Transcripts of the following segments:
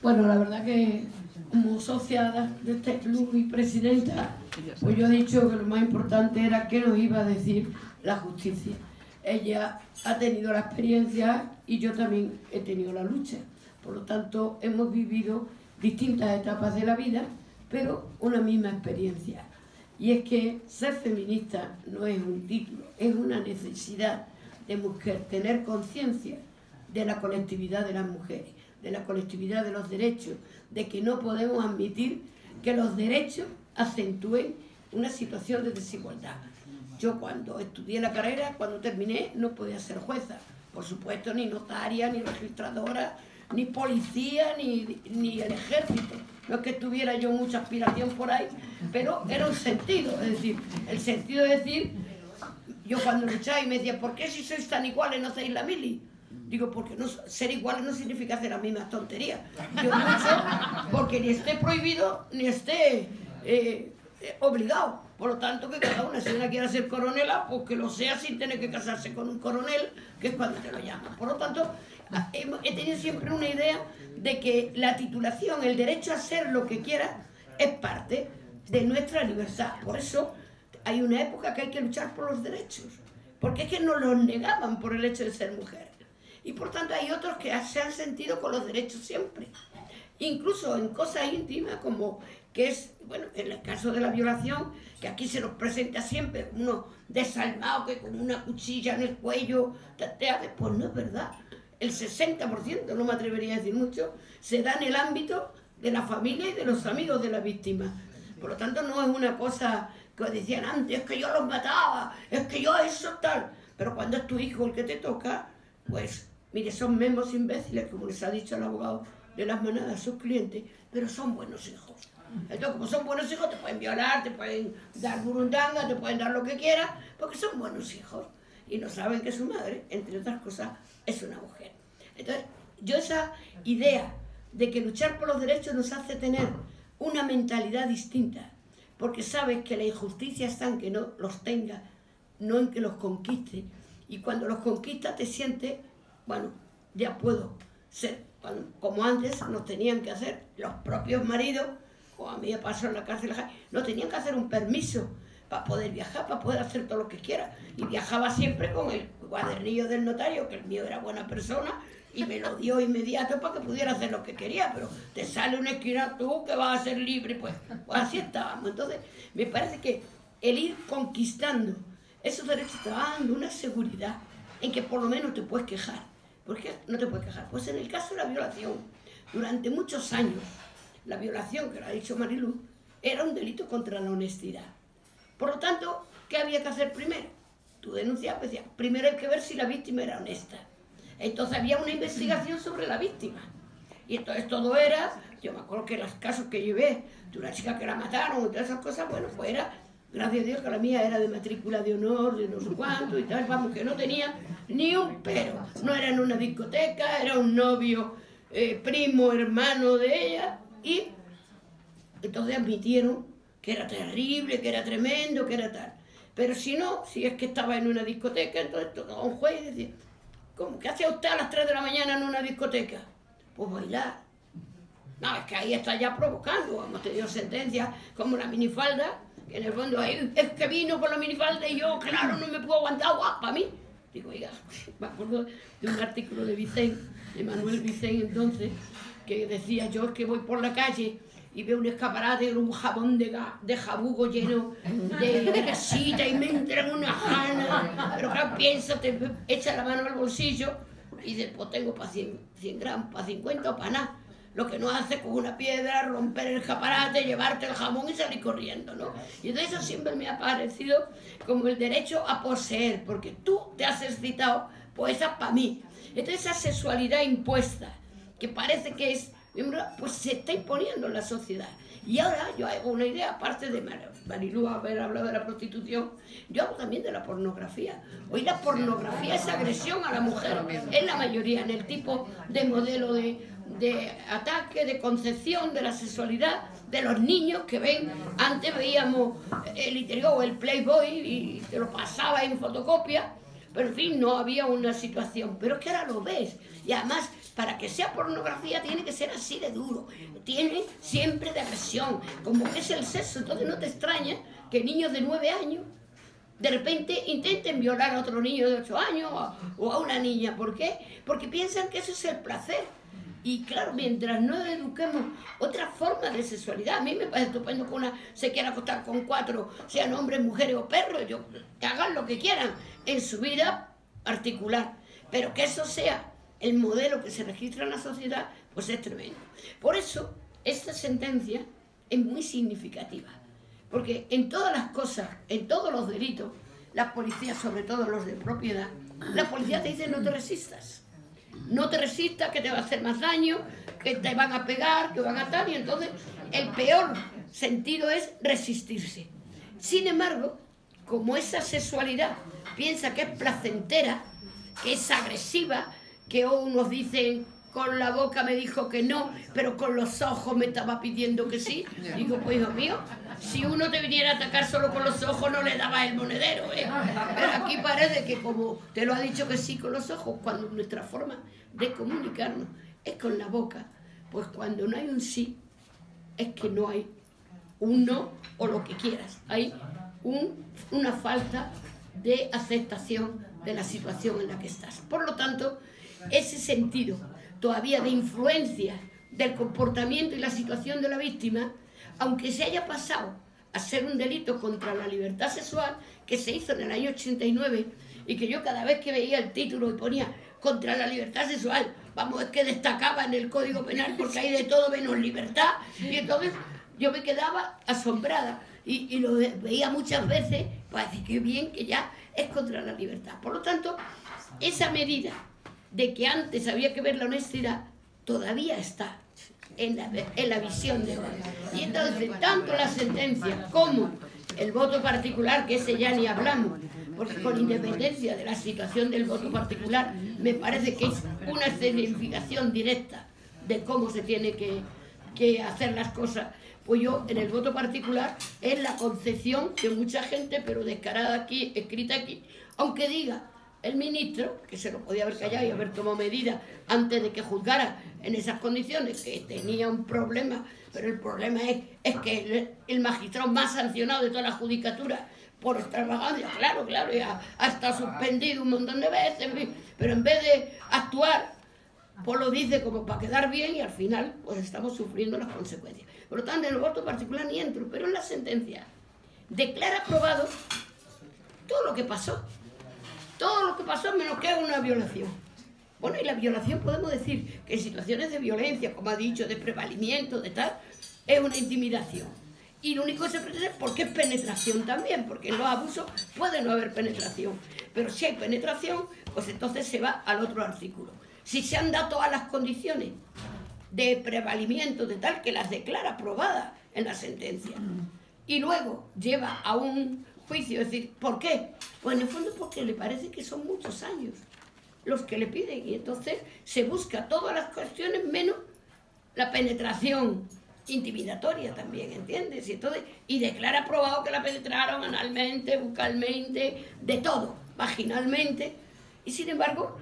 Bueno, la verdad que como socia de este club y presidenta, pues yo he dicho que lo más importante era qué nos iba a decir la justicia. Ella ha tenido la experiencia y yo también he tenido la lucha. Por lo tanto, hemos vivido distintas etapas de la vida, pero una misma experiencia. Y es que ser feminista no es un título, es una necesidad de mujer, tener conciencia de la colectividad de las mujeres, de la colectividad de los derechos, de que no podemos admitir que los derechos acentúen una situación de desigualdad. Yo cuando estudié la carrera, cuando terminé, no podía ser jueza, por supuesto, ni notaria, ni registradora, ni policía, ni el ejército. No es que tuviera yo mucha aspiración por ahí, pero era un sentido, es decir, el sentido de decir, yo cuando luchaba y me decía, ¿por qué si sois tan iguales no hacéis la mili? Digo, porque no, ser iguales no significa hacer las mismas tonterías. Yo lucho porque ni esté prohibido, ni esté obligado. Por lo tanto, que cada una, si una quiere ser coronela, pues que lo sea sin tener que casarse con un coronel, que es cuando te lo llaman. Por lo tanto, he tenido siempre una idea de que la titulación, el derecho a ser lo que quiera, es parte de nuestra libertad. Por eso hay una época que hay que luchar por los derechos, porque es que nos los negaban por el hecho de ser mujer. Y por tanto hay otros que se han sentido con los derechos siempre. Incluso en cosas íntimas como que es, bueno, en el caso de la violación, que aquí se nos presenta siempre como uno desalmado, que con una cuchilla en el cuello, pues no es verdad. El 60%, no me atrevería a decir mucho, se da en el ámbito de la familia y de los amigos de la víctima. Por lo tanto, no es una cosa que decían antes, es que yo los mataba, es que yo eso tal. Pero cuando es tu hijo el que te toca, pues, mire, son memos imbéciles, como les ha dicho el abogado de las manadas a sus clientes, pero son buenos hijos. Entonces, como son buenos hijos, te pueden violar, te pueden dar burundanga, te pueden dar lo que quieras, porque son buenos hijos. Y no saben que su madre, entre otras cosas, es una mujer. Entonces, yo esa idea de que luchar por los derechos nos hace tener una mentalidad distinta, porque sabes que la injusticia está en que no los tenga, no en que los conquiste. Y cuando los conquistas te sientes, bueno, ya puedo ser, como antes nos tenían que hacer los propios maridos, como a mí me pasó en la cárcel, no tenían que hacer un permiso para poder viajar, para poder hacer todo lo que quiera. Y viajaba siempre con el cuadernillo del notario, que el mío era buena persona, y me lo dio inmediato para que pudiera hacer lo que quería, pero te sale una esquina tú que vas a ser libre, pues así estábamos. Entonces, me parece que el ir conquistando esos derechos te va dando una seguridad en que por lo menos te puedes quejar. ¿Por qué no te puedes quejar? Pues en el caso de la violación, durante muchos años, la violación, que lo ha dicho Mariluz, era un delito contra la honestidad. Por lo tanto, ¿qué había que hacer primero? Tú denunciabas, decías, primero hay que ver si la víctima era honesta. Entonces había una investigación sobre la víctima. Y entonces todo era, yo me acuerdo que los casos que llevé de una chica que la mataron y todas esas cosas, bueno, pues era, gracias a Dios que la mía era de matrícula de honor, de no sé cuánto y tal, vamos, que no tenía ni un pero. No era en una discoteca, era un novio, primo, hermano de ella, y entonces admitieron que era terrible, que era tremendo, que era tal. Pero si no, si es que estaba en una discoteca, entonces tocaba un juez y decía, ¿cómo? ¿Qué hacía usted a las 3 de la mañana en una discoteca? Pues bailar. No, es que ahí está ya provocando. Hemos tenido sentencias como la minifalda, que en el fondo es que vino con la minifalda y yo, claro, no me puedo aguantar, guapa, a mí. Digo, oiga, me acuerdo de un artículo de Vicente, de Manuel Vicente entonces, que decía, yo es que voy por la calle y veo un escaparate con un jabón de jabugo lleno de grasita y me entran unas ganas, pero claro, piensa, te echa la mano al bolsillo y dices, pues tengo para 100 gramos, para 50 o para nada. Lo que no hace con una piedra, romper el escaparate, llevarte el jamón y salir corriendo, ¿no? Y de eso siempre me ha parecido como el derecho a poseer, porque tú te has excitado, pues esa para mí. Entonces esa sexualidad impuesta, que parece que es, pues se está imponiendo en la sociedad. Y ahora yo hago una idea, aparte de Marilú haber hablado de la prostitución, yo hablo también de la pornografía. Hoy la pornografía es agresión a la mujer, en la mayoría, en el tipo de modelo de ataque, de concepción de la sexualidad de los niños que ven. Antes veíamos el interior o el Playboy y te lo pasaba en fotocopia, pero en fin, no había una situación. Pero es que ahora lo ves. Y además, para que sea pornografía tiene que ser así de duro. Tiene siempre de agresión, como que es el sexo. Entonces no te extraña que niños de 9 años de repente intenten violar a otro niño de 8 años o a una niña. ¿Por qué? Porque piensan que eso es el placer. Y claro, mientras no eduquemos otra forma de sexualidad, a mí me parece estupendo que una se quiera acostar con 4, sean hombres, mujeres o perros, que hagan lo que quieran en su vida particular, pero que eso sea el modelo que se registra en la sociedad, pues es tremendo. Por eso, esta sentencia es muy significativa, porque en todas las cosas, en todos los delitos, las policías, sobre todo los de propiedad, la policía te dice no te resistas. No te resistas, que te va a hacer más daño, que te van a pegar, que van a tal, y entonces el peor sentido es resistirse. Sin embargo, como esa sexualidad piensa que es placentera, que es agresiva, que unos dicen con la boca me dijo que no, pero con los ojos me estaba pidiendo que sí, digo, pues hijo mío, si uno te viniera a atacar solo con los ojos no le daba el monedero, pero aquí parece que como te lo ha dicho que sí con los ojos, cuando nuestra forma de comunicarnos es con la boca, pues cuando no hay un sí, es que no hay un no o lo que quieras, hay una falta de aceptación de la situación en la que estás. Por lo tanto, ese sentido todavía de influencia del comportamiento y la situación de la víctima, aunque se haya pasado a ser un delito contra la libertad sexual, que se hizo en el año 89, y que yo cada vez que veía el título y ponía contra la libertad sexual, vamos, es que destacaba en el Código Penal porque hay de todo menos libertad, y entonces yo me quedaba asombrada y lo veía muchas veces para decir que bien que ya es contra la libertad. Por lo tanto, esa medida de que antes había que ver la honestidad todavía está en la visión de hoy. Y entonces, tanto la sentencia como el voto particular, que ese ya ni hablamos, porque con independencia de la situación del voto particular, me parece que es una escenificación directa de cómo se tiene que hacer las cosas. Pues yo, en el voto particular, es la concepción de mucha gente, pero descarada aquí, escrita aquí, aunque diga el ministro, que se lo podía haber callado y haber tomado medidas antes de que juzgara en esas condiciones, que tenía un problema, pero el problema es que el magistrado más sancionado de toda la judicatura por extravagancia, claro, ya ha estado suspendido un montón de veces, en fin, pero en vez de actuar, pues lo dice como para quedar bien y al final pues estamos sufriendo las consecuencias. Por lo tanto, en el voto particular ni entro, pero en la sentencia declara aprobado todo lo que pasó. Todo lo que pasó menos que una violación. Bueno, y la violación podemos decir que en situaciones de violencia, como ha dicho, de prevalimiento, de tal, es una intimidación. Y lo único que se pretende es porque es penetración también, porque en los abusos puede no haber penetración. Pero si hay penetración, pues entonces se va al otro artículo. Si se han dado todas las condiciones de prevalimiento, de tal, que las declara aprobadas en la sentencia, y luego lleva a un juicio, es decir, ¿por qué? Pues en el fondo porque le parece que son muchos años los que le piden, y entonces se busca todas las cuestiones menos la penetración intimidatoria también, ¿entiendes? Y declara aprobado que la penetraron analmente, bucalmente, de todo, vaginalmente, y sin embargo,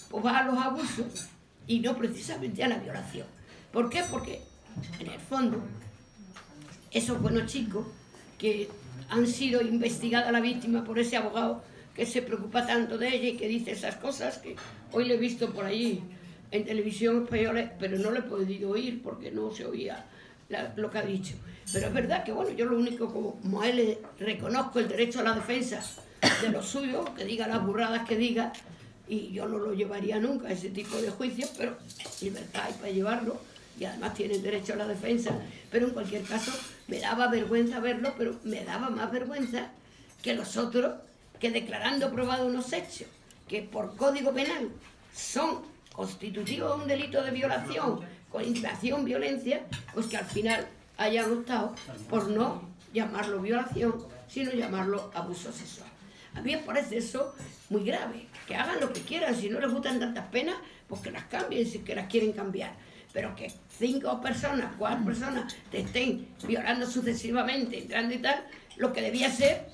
pues va a los abusos y no precisamente a la violación. ¿Por qué? Porque en el fondo esos buenos chicos que han sido investigada la víctima por ese abogado que se preocupa tanto de ella y que dice esas cosas, que hoy le he visto por ahí en televisión española, pero no le he podido oír porque no se oía lo que ha dicho. Pero es verdad que, bueno, yo lo único, como a él le reconozco el derecho a la defensa de lo suyo, que diga las burradas que diga, y yo no lo llevaría nunca a ese tipo de juicios, pero libertad hay para llevarlo, y además tiene derecho a la defensa, pero en cualquier caso me daba vergüenza verlo, pero me daba más vergüenza que los otros que declarando probado unos hechos que por Código Penal son constitutivos de un delito de violación con incitación violencia, pues que al final hayan optado por no llamarlo violación, sino llamarlo abuso sexual. A mí me parece eso muy grave, que hagan lo que quieran, si no les gustan tantas penas, pues que las cambien si que las quieren cambiar. Pero que 5 personas, 4 personas te estén violando sucesivamente, entrando y tal, lo que debía ser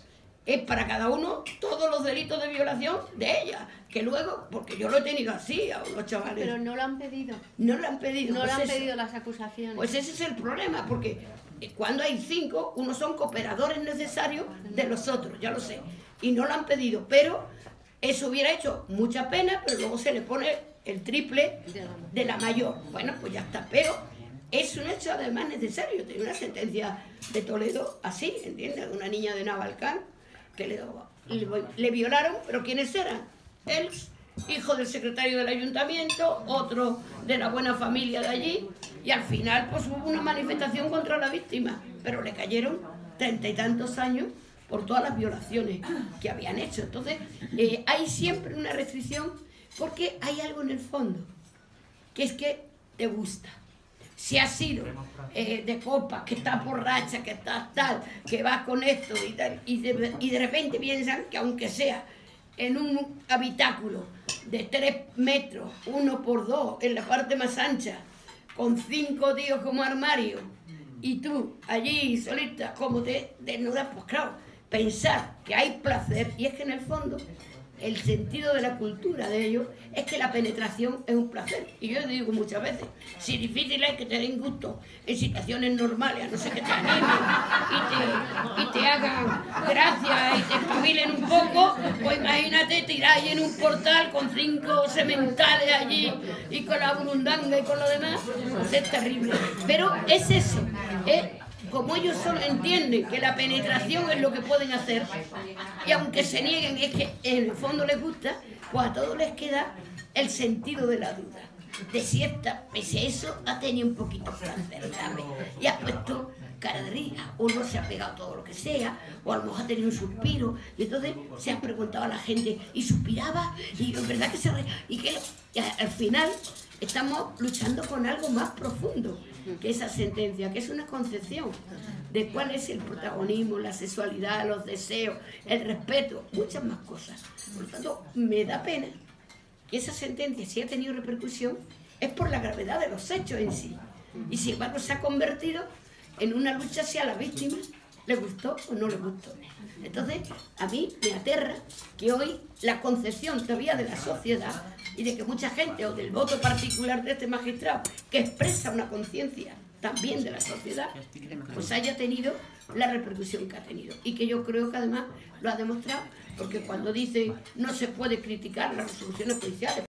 es para cada uno todo todos los delitos de violación de ella, que luego, porque yo lo he tenido así a unos chavales. Pero no lo han pedido. No lo han pedido. No pues le han eso. pedido las acusaciones. Pues ese es el problema, porque cuando hay 5, unos son cooperadores necesarios de los otros, ya lo sé, y no lo han pedido, pero eso hubiera hecho mucha pena, pero luego se le pone el triple de la mayor. Bueno, pues ya está, pero es un hecho además necesario. Tiene una sentencia de Toledo así, ¿entiendes? De una niña de Navalcán que le violaron, pero ¿quiénes eran? El hijo del secretario del ayuntamiento, otro de la buena familia de allí, y al final pues hubo una manifestación contra la víctima, pero le cayeron 30 y tantos años por todas las violaciones que habían hecho. Entonces hay siempre una restricción porque hay algo en el fondo, que es que te gusta. Si has sido de copa, que estás borracha, que estás tal, que vas con esto y tal, y de repente piensan que aunque sea en un habitáculo de 3 metros, 1 por 2, en la parte más ancha, con 5 tíos como armario, y tú allí solita, como te desnudas, pues claro, pensar que hay placer, y es que en el fondo el sentido de la cultura de ellos es que la penetración es un placer. Y yo digo muchas veces, si difícil es que te den gusto en situaciones normales, a no ser que te animen y te hagan gracia y te espabilen un poco, pues imagínate tirar ahí en un portal con 5 sementales allí y con la burundanga y con lo demás, pues es terrible. Pero es eso, como ellos solo entienden que la penetración es lo que pueden hacer, y aunque se nieguen, es que en el fondo les gusta, pues a todos les queda el sentido de la duda. De si esta, pese a eso, ha tenido un poquito de placer, ¿sabes? Y ha puesto cara de risa, o no se ha pegado todo lo que sea, o a lo mejor ha tenido un suspiro, y entonces se han preguntado a la gente, y suspiraba, y es verdad que se y que y al final estamos luchando con algo más profundo que esa sentencia, que es una concepción de cuál es el protagonismo, la sexualidad, los deseos, el respeto, muchas más cosas. Por lo tanto, me da pena que esa sentencia, si ha tenido repercusión, es por la gravedad de los hechos en sí. Y sin embargo se ha convertido en una lucha hacia la víctima, le gustó o no le gustó. Entonces, a mí me aterra que hoy la concepción todavía de la sociedad y de que mucha gente, o del voto particular de este magistrado, que expresa una conciencia también de la sociedad, pues haya tenido la repercusión que ha tenido. Y que yo creo que además lo ha demostrado, porque cuando dice no se puede criticar las resoluciones judiciales,